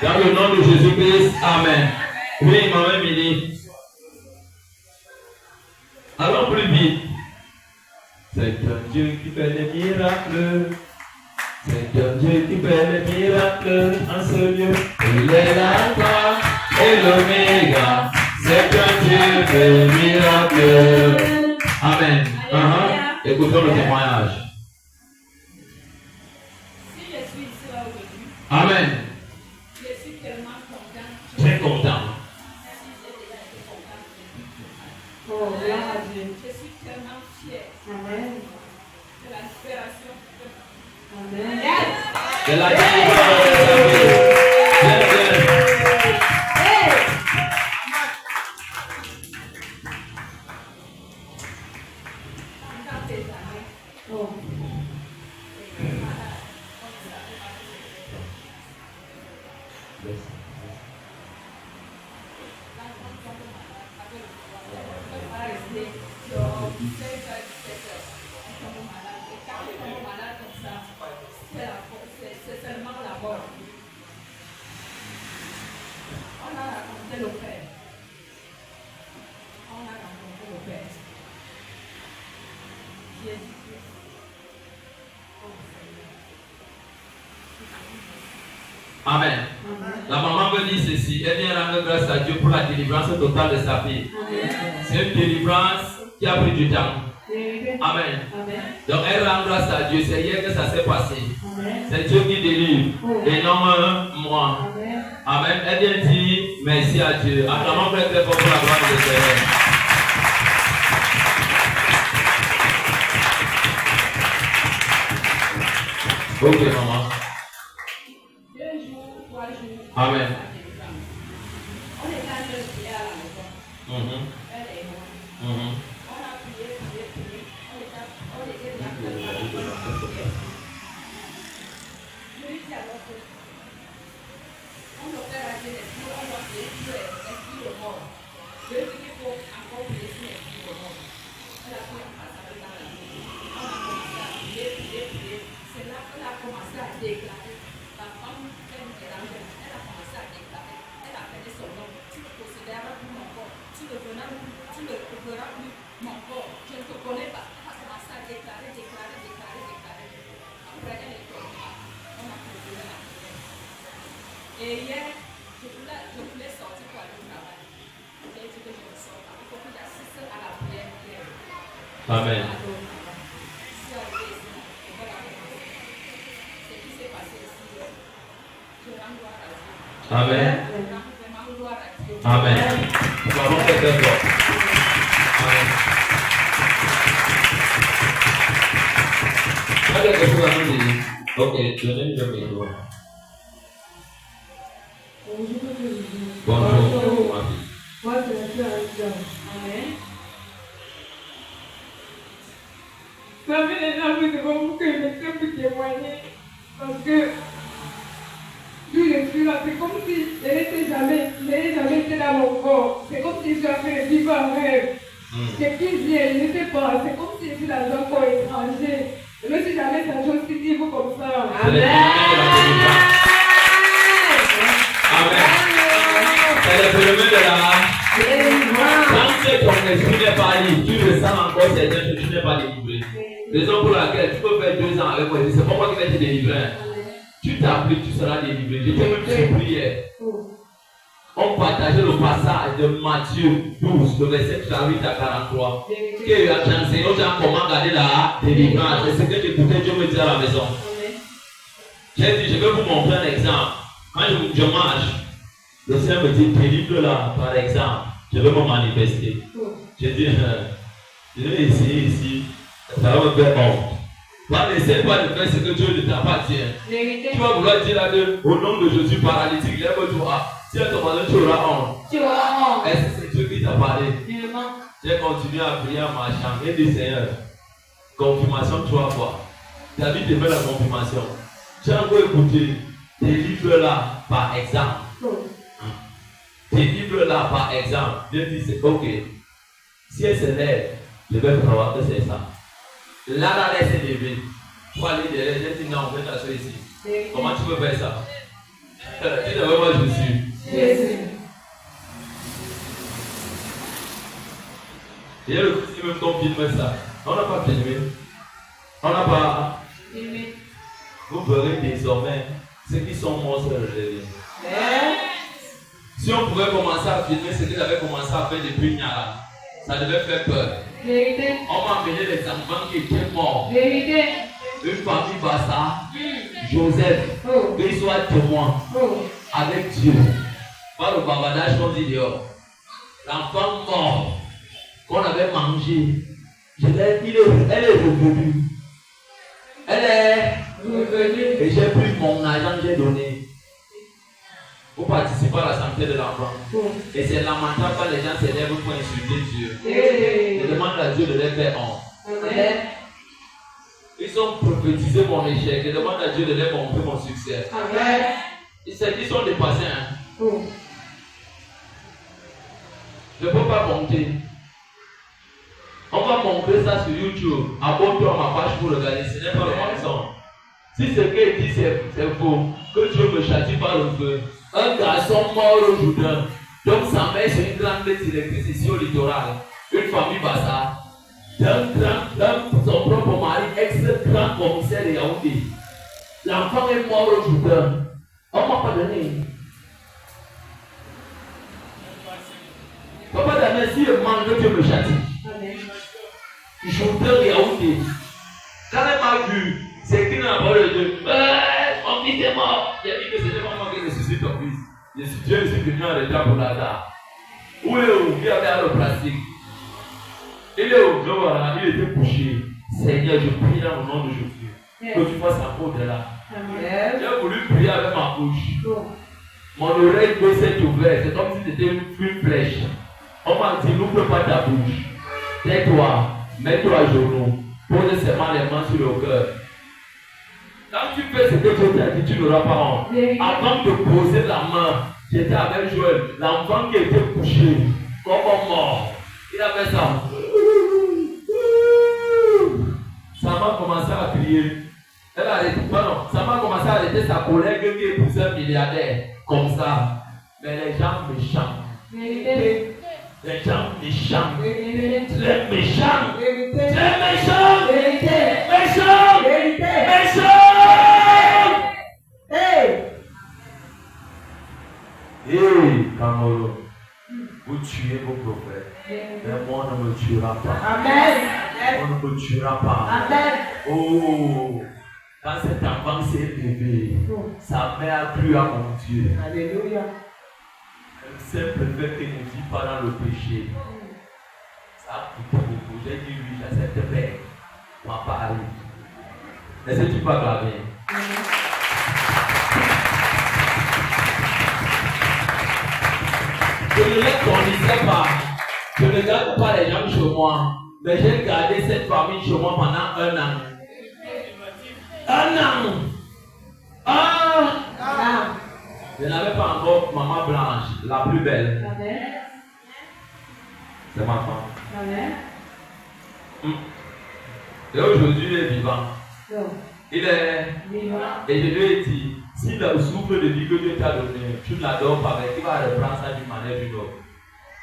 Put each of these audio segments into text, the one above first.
Dans le nom de Jésus-Christ, Amen. Oui, maman Mini. Allons plus vite. C'est un Dieu qui fait des miracles. C'est un Dieu qui fait des miracles en ce lieu. Il est l'alpha et l'oméga. C'est un Dieu de miracles. Amen. Écoutons le témoignage. Si je suis ici là aujourd'hui, Amen. je suis tellement content. Très content. Merci, j'ai déjà été content. Oh, gloire à Dieu. Je suis tellement fier Amen. de la libération. Amen. De la délivrance. Dans tes années, Oh. c'est seulement la mort. On a rencontré le Père. On a rencontré le Père. Jésus-Christ. Oh Seigneur. Amen. La maman me dit ceci. Elle vient rendre grâce à Dieu pour la délivrance totale de sa fille. C'est une délivrance qui a pris du temps. Amen. Donc elle rend grâce à Dieu. C'est hier que ça s'est passé. C'est Dieu qui délivre et non moi. Amen. Elle vient dire merci à Dieu. Acclamons très très fort pour la gloire de Seigneur. Ok maman. 2 jours, 3 jours. Amen. On est en train de prier à la maison. Elle est morte. On a prié. On était dans la prière. Je lui dis alors que on doit faire agir l'esprit, on doit prier sur l'esprit de mort. Je lui dis qu'il faut encore prier sur l'esprit de mort. Elle a pris un passage dans la vie. On a commencé à prier. C'est là qu'elle a commencé à déclarer. La femme, elle a commencé à déclarer. Elle a appelé son nom. Tu ne considéreras plus mon corps. Tu ne verras plus mon corps. Je ne te connais pas. Elle a commencé à déclarer. Après, elle est tombée. On a continué la prière. Et hier, je voulais sortir pour aller au travail. J'ai dit que je ne sors pas. Il faut que j'assiste à la prière hier. Amen. Amen. Amen. Nous avons fait très fort. Amen. Tu as quelque chose à nous dire? Ok, donnez-nous le micro. Bonjour, ma fille. Moi, c'est la fleur Amen. Ça fait des gens qui vont que je ne peux témoigner. Parce que d'où je suis là, c'est comme si je n'étais jamais été dans mon corps. C'est comme si je suis en train de vivre un rêve. C'est qui vient, je ne sais pas. C'est comme si je suis dans un corps étranger. Je ne me suis jamais senti aussi libre comme ça. Amen. Amen. C'est le phénomène de la. Quand ton esprit n'est pas libre, tu ressens encore certaines choses, tu n'es pas délivré. Raison pour laquelle tu peux faire 2 ans avec moi, c'est pas moi qui vais te délivrer. Tu t'appliques, tu seras délivré. J'étais même surpris hier. On partageait le passage de Matthieu 12, le verset 38 à 43. Que j'enseigne aux gens comment garder la délivrance. C'est ce que j'écoutais Dieu me dire à la maison. J'ai dit, je vais vous montrer un exemple. Quand je marche, le Seigneur me dit, délivre-la, par exemple. Je vais me manifester. J'ai dit, je vais essayer ici. Ça va me faire honte. N'essaie pas de faire ce que Dieu ne t'appartient. Tu vas vouloir dire là que, au nom de Jésus paralytique, lève-toi. Si elle te demande, tu auras honte. Est-ce que c'est Dieu qui t'a parlé? J'ai continué à prier en marchant et dit Seigneur, confirmation 3 fois. David te fait la confirmation. J'ai encore écouté, délivre-la par exemple. Délivre-la par exemple. Dieu dit c'est ok. Si elle se lève, je vais savoir que c'est ça. Là, elle s'est levée. Pour aller derrière, j'ai dit non, on va t'asseoir ici. Comment tu peux faire ça? Tu ne veux pas jouer. Et le fils qui même qu'on filme ça. On n'a pas filmé. On n'a pas filmé. Vous verrez désormais ceux qui sont morts se relever. Si on pouvait commencer à filmer ce qu'il avait commencé à faire depuis Nyala, ça devait faire peur. Vérité. On m'a amené les enfants qui étaient morts. Vérité. Une famille Bassa, Joseph, qu'ils soient témoins avec Dieu. Pas le bavardage qu'on dit dehors. L'enfant mort qu'on avait mangé, elle est revenue. Elle est revenue. Et j'ai pris mon argent, j'ai donné. Pour participer à la santé de l'enfant. Et c'est lamentable quand les gens s'élèvent pour insulter Dieu. Je demande à Dieu de les faire honte. Ils ont prophétisé mon échec. Je demande à Dieu de les montrer mon succès. Ils sont dépassés. Hein? Je ne peux pas monter. On va montrer ça sur YouTube. Abonne-toi à ma page pour regarder. Ce n'est pas le mensonge. Si ce qu'il dit c'est faux, que Dieu me châtie par le feu. Un garçon mort au Jourdain. Donc sa mère c'est une grande directrice ici au littoral. Une famille Bassa. Son propre mari, ex-grand commissaire de Yaoundé. L'enfant est mort au Jourdain. On ne m'a pas donné. Papa Daniel, si je mange, Dieu me châtie. Jourdain de Yaoundé. Quand elle m'a vu, c'est qui n'a pas le Dieu. Mon fils est mort. Il a dit que c'était pas moi qui ressuscite ton fils. Dieu est venu en retard pour l'hasard. Où est où? Il avait le plastique. Il est au voilà, il était couché. Seigneur, je prie dans le nom de Jésus. Que tu fasses un pot de là. J'ai voulu prier avec ma bouche. Mon oreille s'est ouverte. C'est comme si c'était une flèche. On m'a dit, n'ouvre pas ta bouche. Tais-toi, mets-toi à genoux. Pose seulement les mains sur le cœur. Quand tu fais ce que Dieu t'a dit, tu n'auras pas honte. Avant de poser la main, j'étais avec Joël, l'enfant qui était couché, comme mort. Il avait ça. Ça m'a commencé à crier. Elle a arrêté, pardon, ça m'a commencé à arrêter sa collègue qui est un milliardaire, comme ça. Mais les gens méchants. Les gens méchants. Les méchants. Les méchants. Méchants. Méchants. Hey, Cameroun, vous tuez vos prophètes. Mais moi, on ne me tuera pas. Amen. On ne me tuera pas. Amen. Oh, quand cet enfant s'est levé, sa mère a cru à mon Dieu. Alléluia. Le simple fait qu'il ne vit pas dans le péché, ça a coûté beaucoup. J'ai dit oui, j'accepte paix. Papa arrive. Est-ce que tu peux acclamer? Je ne les connaissais pas. Je ne garde pas les gens chez moi. Mais j'ai gardé cette famille chez moi pendant 1 an. 1 an. Ah! Je n'avais pas encore maman Blanche, la plus belle. C'est ma femme. Et aujourd'hui, il est vivant. Il est vivant. Et je lui ai dit, si le souffle de vie que Dieu t'a donné, tu ne l'adores pas, mais tu vas reprendre ça d'une manière ou d'une autre.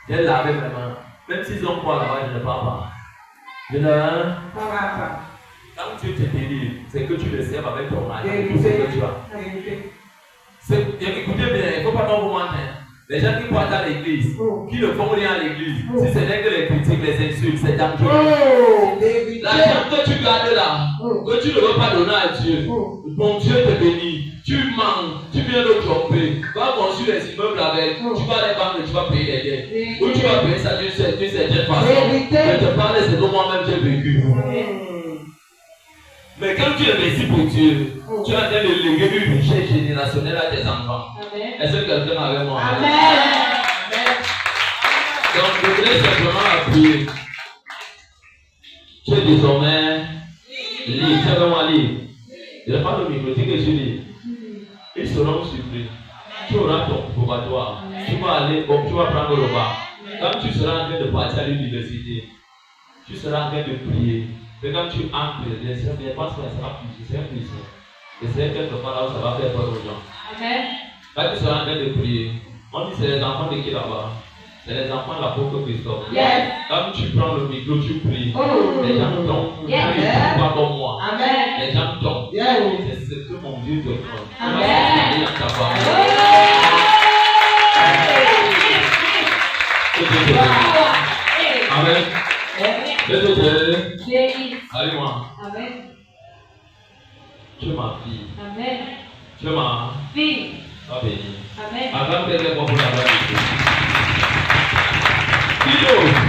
J'ai lavé mes mains. Même s'ils ont quoi là-bas, je ne parle pas. Je ne parle pas. Quand Dieu te délivre, c'est que tu le serves avec ton argent. Tout ce que tu as. Écoutez bien, il ne faut pas non vous mentir. Les gens qui partent à l'église, qui ne font rien à l'église, si ce n'est que les critiques, les insultes, c'est dangereux. L'argent que tu gardes là, que tu ne veux pas donner à Dieu, ton Dieu te bénit. Tu manges, tu viens de tromper, va construire les immeubles avec, tu vas les vendre et tu vas payer les dettes. Ou tu vas payer ça d'une certaine façon. Je te parle, c'est comme moi-même j'ai vécu. Mais quand tu investis pour Dieu, tu as en train de léguer une richesse générationnelle à tes enfants. Est-ce que quelqu'un avec moi? Amen. Donc, je voulais simplement appuyer. Tu es désormais libre. Tu es vraiment libre. Je n'ai pas le micro, dis que je suis libre. Ils seront surpris. Tu auras ton probatoire. Tu vas aller, tu vas prendre le repas. Quand tu seras en train de partir à l'université, tu seras en train de prier. Mais quand tu entres, je pense que ça sera plus. C'est un plaisir. Et c'est quelque part là où ça va faire peur aux gens. Amen. Quand tu seras en train de prier, on dit c'est les enfants de qui là-bas? C'est les enfants de l'apôtre Christophe. Yes. Quand tu prends le micro, tu pries. Oh. Les gens tombent. Yes. Ils ne pas comme moi. Amen. Les gens tombent. Yes. C'est ce que mon Dieu te prend. Amen. Amen. Les autres. Jésus. Allez-moi. Amen. Tu es ma fille. Amen. Tu es ma Fille. sois bénie. Amen. Avant de faire des bons pour la vie. Fille.